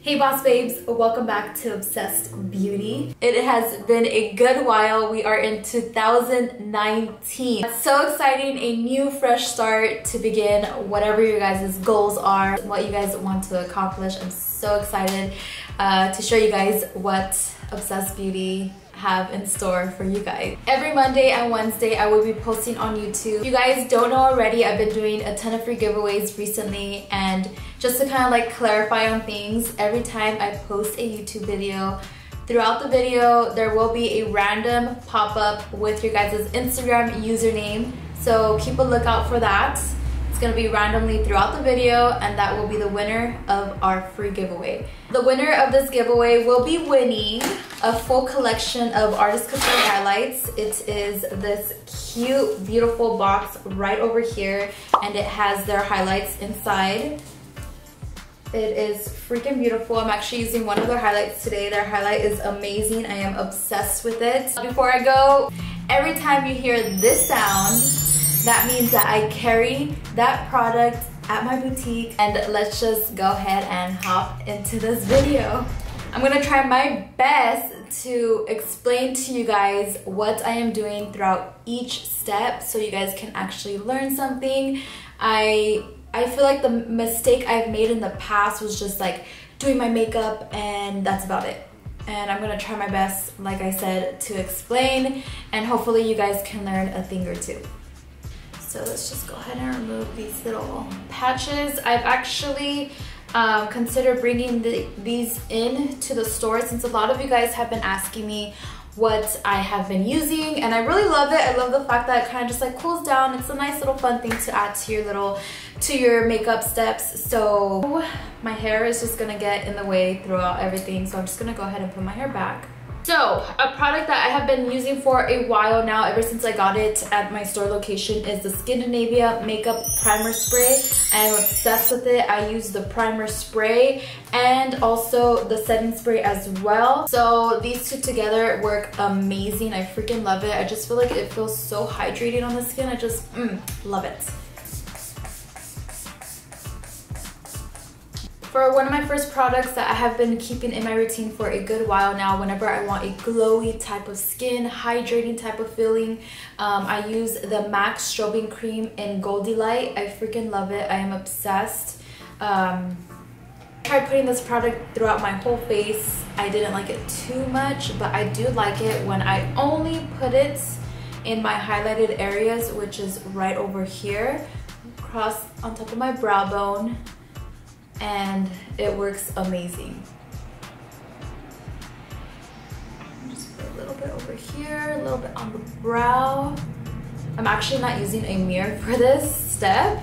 Hey boss babes, welcome back to Obsessed Beauty. It has been a good while. We are in 2019. It's so exciting, a new fresh start to begin whatever your guys' goals are, what you guys want to accomplish. I'm so excited to show you guys what Obsessed Beauty have in store for you guys. Every Monday and Wednesday I will be posting on YouTube. If you guys don't know already, I've been doing a ton of free giveaways recently, and just to kind of like clarify on things, every time I post a YouTube video, throughout the video there will be a random pop-up with your guys' Instagram username, so keep a lookout for that. It's gonna be randomly throughout the video, and that will be the winner of our free giveaway. The winner of this giveaway will be winning a full collection of Artist Couture highlights. It is this cute, beautiful box right over here, and it has their highlights inside. It is freaking beautiful. I'm actually using one of their highlights today. Their highlight is amazing. I am obsessed with it. Before I go, every time you hear this sound, that means that I carry that product at my boutique. And let's just go ahead and hop into this video. I'm gonna try my best to explain to you guys what I am doing throughout each step so you guys can actually learn something. I feel like the mistake I've made in the past was just like doing my makeup and that's about it. And I'm gonna try my best, like I said, to explain, and hopefully you guys can learn a thing or two. So let's just go ahead and remove these little patches. I've actually considered bringing these in to the store, since a lot of you guys have been asking me what I have been using, and I really love it. I love the fact that it kind of just like cools down. It's a nice little fun thing to add to your makeup steps. So my hair is just gonna get in the way throughout everything, so I'm just gonna go ahead and put my hair back. So a product that I have been using for a while now, ever since I got it at my store location, is the Skindinavia Makeup Primer Spray. I am obsessed with it. I use the primer spray and also the setting spray as well. So these two together work amazing. I freaking love it. I just feel like it feels so hydrating on the skin. I just love it. For one of my first products that I have been keeping in my routine for a good while now, whenever I want a glowy type of skin, hydrating type of feeling, I use the MAC Strobing Cream in Goldie Light. I freaking love it. I am obsessed. I tried putting this product throughout my whole face. I didn't like it too much, but I do like it when I only put it in my highlighted areas, which is right over here, across on top of my brow bone. And it works amazing. Just put a little bit over here, a little bit on the brow. I'm actually not using a mirror for this step,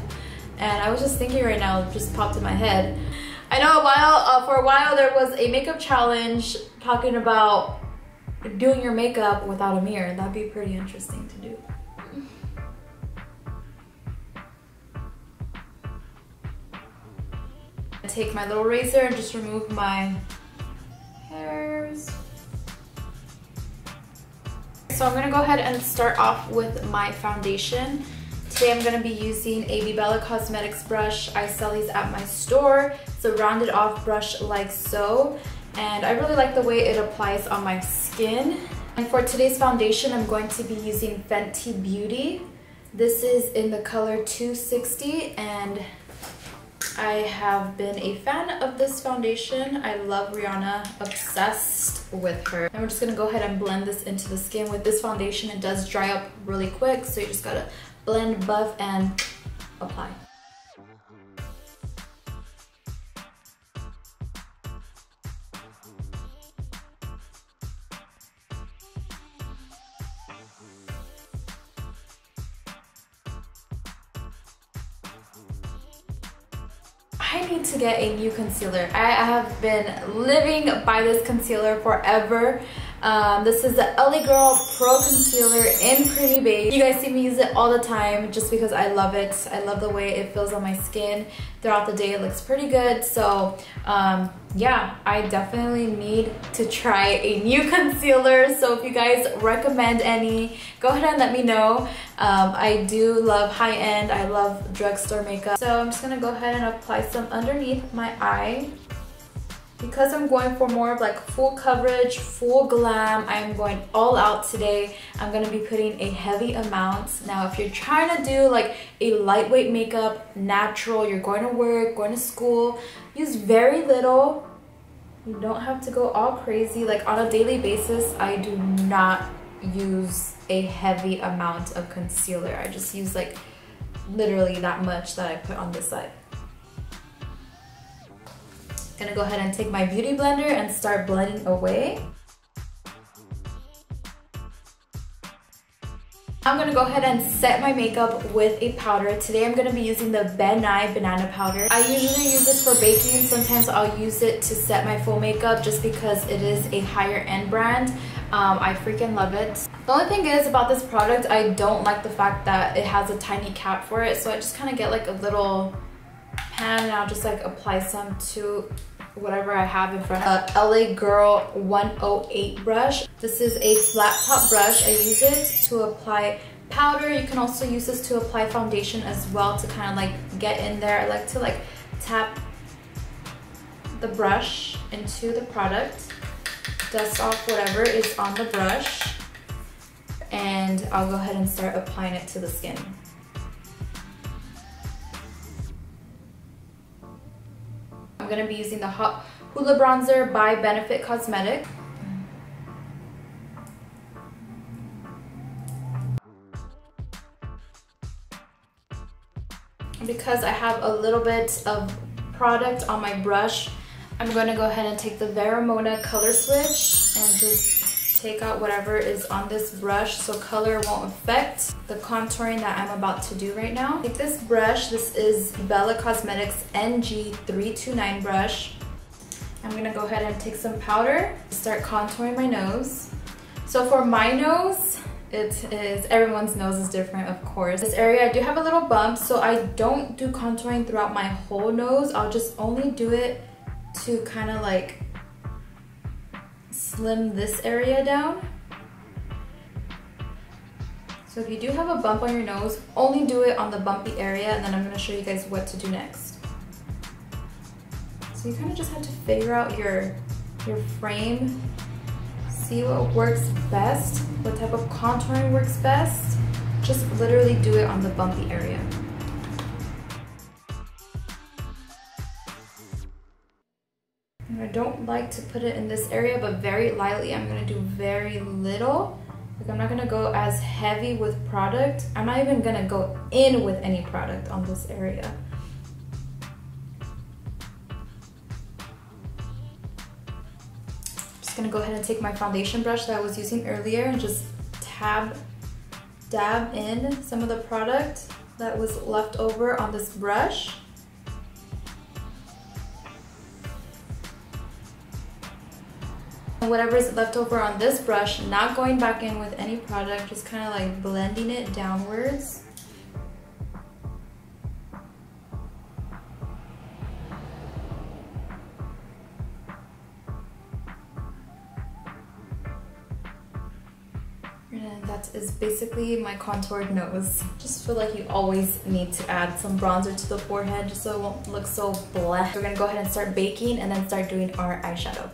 and I was just thinking right now, it just popped in my head. I know for a while there was a makeup challenge talking about doing your makeup without a mirror. That'd be pretty interesting to do. Take my little razor and just remove my hairs. So I'm gonna go ahead and start off with my foundation. Today I'm gonna be using a Bella Cosmetics brush. I sell these at my store. It's a rounded off brush like so, and I really like the way it applies on my skin. And for today's foundation, I'm going to be using Fenty Beauty. This is in the color 260, and I have been a fan of this foundation. I love Rihanna, obsessed with her. And we're just gonna go ahead and blend this into the skin. With this foundation, it does dry up really quick, so you just gotta blend, buff, and apply. I need to get a new concealer. I have been living by this concealer forever. This is the LA Girl Pro Concealer in Creamy Beige. You guys see me use it all the time just because I love it. I love the way it feels on my skin. Throughout the day it looks pretty good. So yeah, I definitely need to try a new concealer. So if you guys recommend any, go ahead and let me know. I do love high-end. I love drugstore makeup. So I'm just gonna go ahead and apply some underneath my eye. Because I'm going for more of like full coverage, full glam, I am going all out today. I'm gonna be putting a heavy amount. Now, if you're trying to do like a lightweight makeup, natural, you're going to work, going to school, use very little. You don't have to go all crazy. Like on a daily basis, I do not use a heavy amount of concealer. I just use like literally that much that I put on this side. Gonna go ahead and take my beauty blender and start blending away. I'm gonna go ahead and set my makeup with a powder. Today I'm gonna be using the Ben Nye Banana Powder. I usually use this for baking. Sometimes I'll use it to set my full makeup just because it is a higher end brand. I freaking love it. The only thing is about this product, I don't like the fact that it has a tiny cap for it. So I just kind of get like a little pan and I'll just like apply some to whatever I have in front of. LA Girl 108 brush. This is a flat top brush. I use it to apply powder. You can also use this to apply foundation as well to kind of like get in there. I like to like tap the brush into the product, dust off whatever is on the brush, and I'll go ahead and start applying it to the skin. I'm going to be using the Hot Hula Bronzer by Benefit Cosmetics. Because I have a little bit of product on my brush, I'm going to go ahead and take the Veramona color switch and just take out whatever is on this brush so color won't affect the contouring that I'm about to do right now. Take this brush. This is Bella Cosmetics NG329 brush. I'm going to go ahead and take some powder, start contouring my nose. So for my nose, everyone's nose is different, of course. This area I do have a little bump, so I don't do contouring throughout my whole nose. I'll just only do it to kind of like slim this area down. So if you do have a bump on your nose, only do it on the bumpy area, and then I'm going to show you guys what to do next. So you kind of just have to figure out your frame, see what works best, what type of contouring works best. Just literally do it on the bumpy area. And I don't like to put it in this area, but very lightly. I'm going to do very little. Like I'm not going to go as heavy with product. I'm not even going to go in with any product on this area. I'm just going to go ahead and take my foundation brush that I was using earlier and just dab in some of the product that was left over on this brush. Whatever is left over on this brush, not going back in with any product, just kind of like blending it downwards. And that is basically my contoured nose. Just feel like you always need to add some bronzer to the forehead just so it won't look so bleh. We're gonna go ahead and start baking and then start doing our eyeshadow.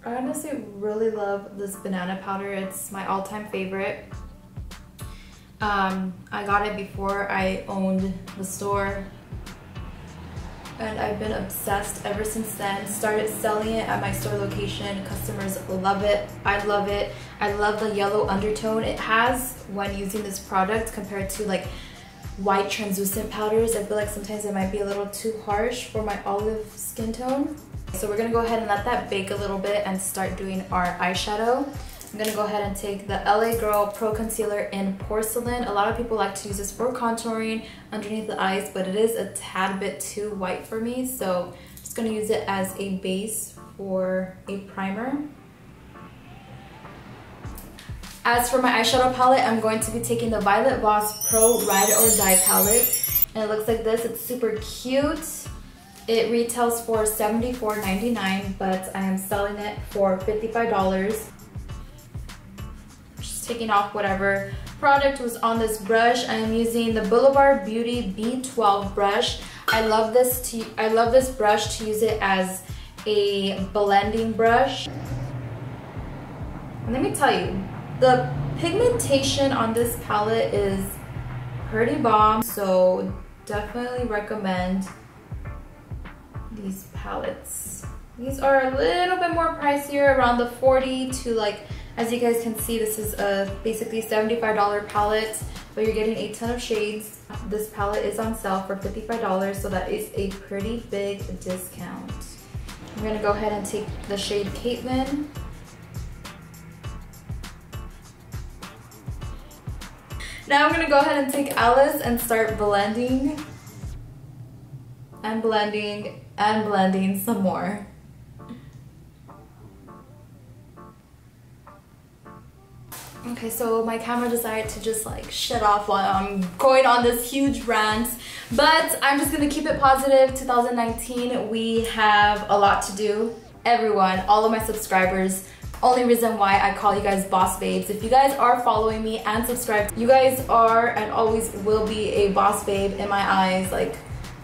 I honestly really love this banana powder. It's my all-time favorite. I got it before I owned the store, and I've been obsessed ever since then. Started selling it at my store location. Customers love it. I love it. I love the yellow undertone it has when using this product compared to like white translucent powders. I feel like sometimes it might be a little too harsh for my olive skin tone. So we're gonna go ahead and let that bake a little bit and start doing our eyeshadow. I'm gonna go ahead and take the LA Girl Pro Concealer in Porcelain. A lot of people like to use this for contouring underneath the eyes, but it is a tad bit too white for me. So I'm just gonna use it as a base for a primer. As for my eyeshadow palette, I'm going to be taking the Violet Voss Pro Ride or Die palette. And it looks like this. It's super cute. It retails for $74.99, but I am selling it for $55. Just taking off whatever product was on this brush. I am using the Boulevard Beauty B12 brush. I love this brush to use it as a blending brush. And let me tell you, the pigmentation on this palette is pretty bomb, so definitely recommend these palettes. These are a little bit more pricier, around the 40 to, like, as you guys can see, this is a basically $75 palette, but you're getting a ton of shades. This palette is on sale for $55, so that is a pretty big discount. I'm gonna go ahead and take the shade Caitlin. Now I'm gonna go ahead and take Alice and start blending and blending and blending some more. Okay, so my camera decided to just like shut off while I'm going on this huge rant, but I'm just gonna keep it positive. 2019, we have a lot to do. Everyone, all of my subscribers, only reason why I call you guys boss babes. If you guys are following me and subscribed, you guys are and always will be a boss babe in my eyes. Like,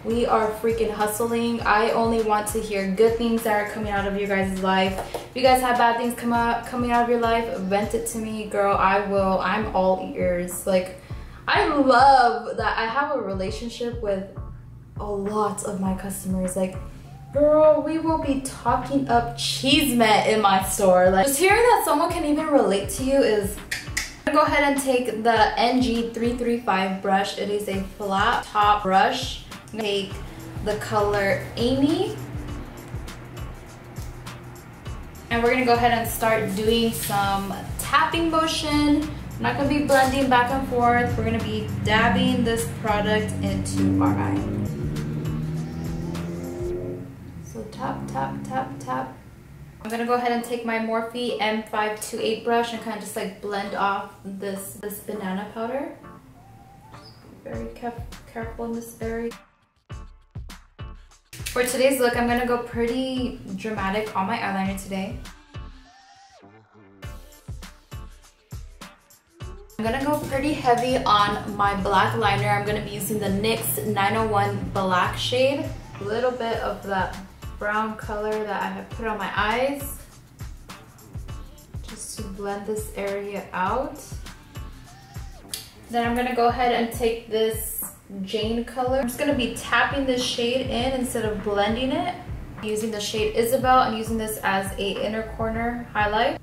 we are freaking hustling. I only want to hear good things that are coming out of your guys' life. If you guys have bad things coming out of your life, vent it to me, girl. I'm all ears. Like, I love that I have a relationship with a lot of my customers. Like, girl, we will be talking up cheesemet in my store. Like, just hearing that someone can even relate to you is... I'm gonna go ahead and take the NG335 brush. It is a flat top brush. I'm gonna take the color Amy. And we're gonna go ahead and start doing some tapping motion. I'm not gonna be blending back and forth. We're gonna be dabbing this product into our eye. So tap, tap, tap, tap. I'm gonna go ahead and take my Morphe M528 brush and kind of just like blend off this banana powder. Just be very careful in this area. For today's look, I'm gonna go pretty dramatic on my eyeliner today. I'm gonna go pretty heavy on my black liner. I'm gonna be using the NYX 901 black shade. A little bit of that brown color that I have put on my eyes, just to blend this area out. Then I'm gonna go ahead and take this Jane color. I'm just gonna be tapping this shade in instead of blending it. Using the shade Isabel and using this as a inner corner highlight.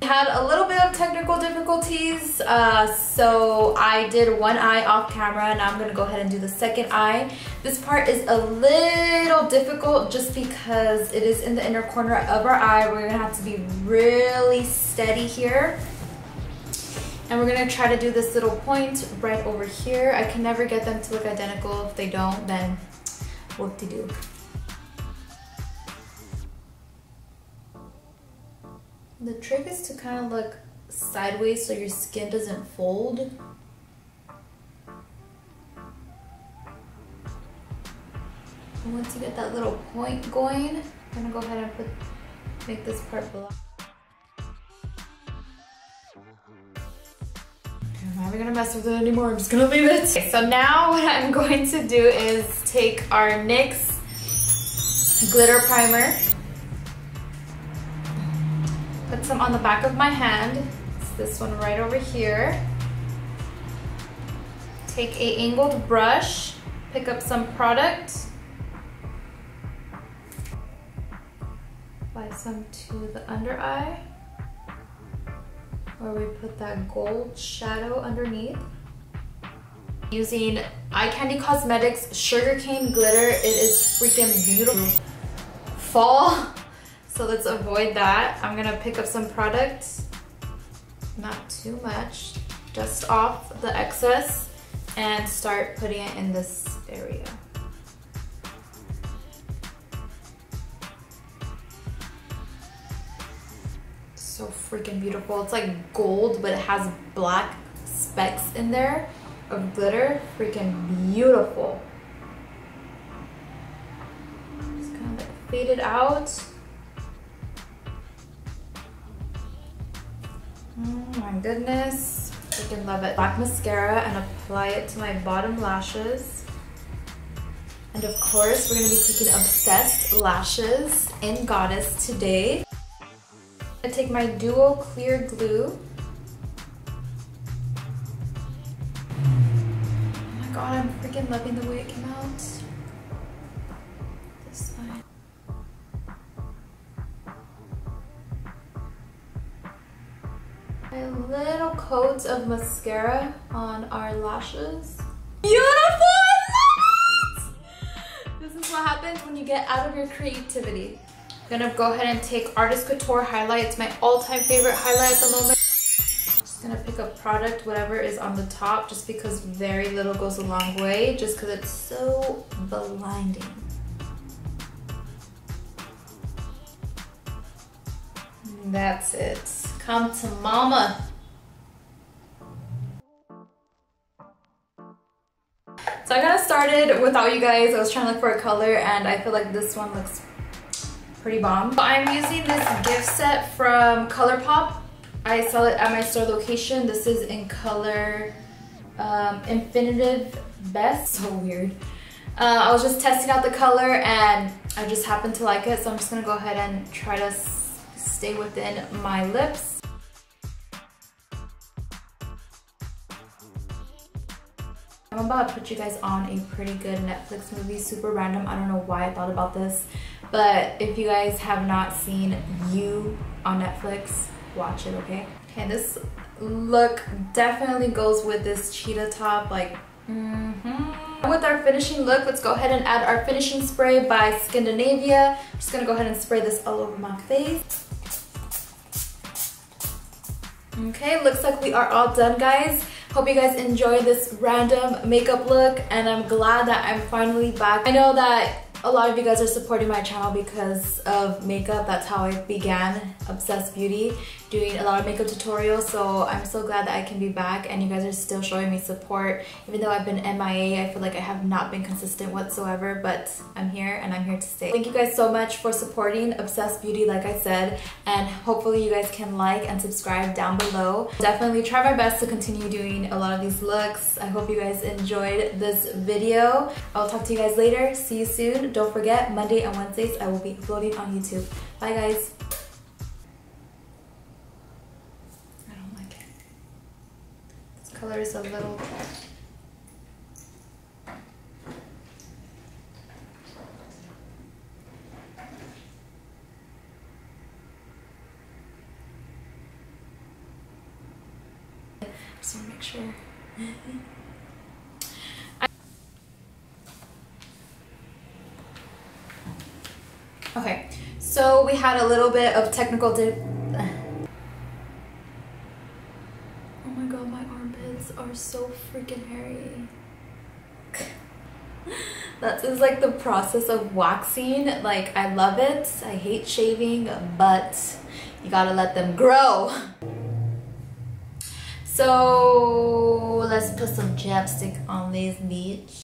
Had a little bit of technical difficulties, so I did one eye off camera. Now I'm gonna go ahead and do the second eye. This part is a little difficult just because it is in the inner corner of our eye. We're gonna have to be really steady here. And we're gonna try to do this little point right over here. I can never get them to look identical. If they don't, then whoop-de-doo. The trick is to kind of look sideways so your skin doesn't fold. And once you get that little point going, I'm gonna go ahead and make this part black. I'm not even gonna mess with it anymore, I'm just gonna leave it. Okay, so now what I'm going to do is take our NYX glitter primer. Put some on the back of my hand. It's this one right over here. Take a angled brush, pick up some product. Apply some to the under eye, where we put that gold shadow underneath. Using Eye Candy Cosmetics Sugarcane Glitter. It is freaking beautiful. Fall. So let's avoid that. I'm gonna pick up some product, not too much, dust off the excess and start putting it in this area. so freaking beautiful. It's like gold, but it has black specks in there of glitter. Freaking beautiful. Just kind of like fade it out. Oh my goodness. Freaking love it. Black mascara and apply it to my bottom lashes. And of course, we're gonna be taking Obsessed lashes in Goddess today. I take my Duo Clear Glue. Oh my god, I'm freaking loving the way it came out. This side. A little coat of mascara on our lashes. Beautiful! This is what happens when you get out of your creativity. I'm gonna go ahead and take Artist Couture highlight. It's my all-time favorite highlight at the moment. Just gonna pick a product, whatever is on the top, just because very little goes a long way, just because it's so blinding. And that's it. Come to mama. So I got started without you guys. I was trying to look for a color and I feel like this one looks pretty bomb. So I'm using this gift set from ColourPop. I sell it at my store location. This is in color Infinitive Best. So weird. I was just testing out the color and I just happened to like it. So I'm just gonna go ahead and try to stay within my lips. I'm about to put you guys on a pretty good Netflix movie, super random. I don't know why I thought about this, but if you guys have not seen You on Netflix, watch it, okay? Okay, this look definitely goes with this cheetah top, like, With our finishing look, let's go ahead and add our finishing spray by Scandinavia. I'm just gonna go ahead and spray this all over my face. Okay, looks like we are all done, guys. Hope you guys enjoyed this random makeup look, and I'm glad that I'm finally back. I know that a lot of you guys are supporting my channel because of makeup. That's how I began Obsessed Beauty, doing a lot of makeup tutorials. So I'm so glad that I can be back and you guys are still showing me support. Even though I've been MIA, I feel like I have not been consistent whatsoever, but I'm here and I'm here to stay. Thank you guys so much for supporting Obsessed Beauty, like I said, and hopefully you guys can like and subscribe down below. Definitely try my best to continue doing a lot of these looks. I hope you guys enjoyed this video. I'll talk to you guys later. See you soon. Don't forget, Monday and Wednesdays I will be uploading on YouTube. Bye guys. I don't like it. This color is a little... Just want to make sure. Okay, so we had a little bit of technical Oh my god, my armpits are so freaking hairy. That is like the process of waxing. Like, I love it. I hate shaving, but you gotta let them grow. So let's put some chapstick on this bitch.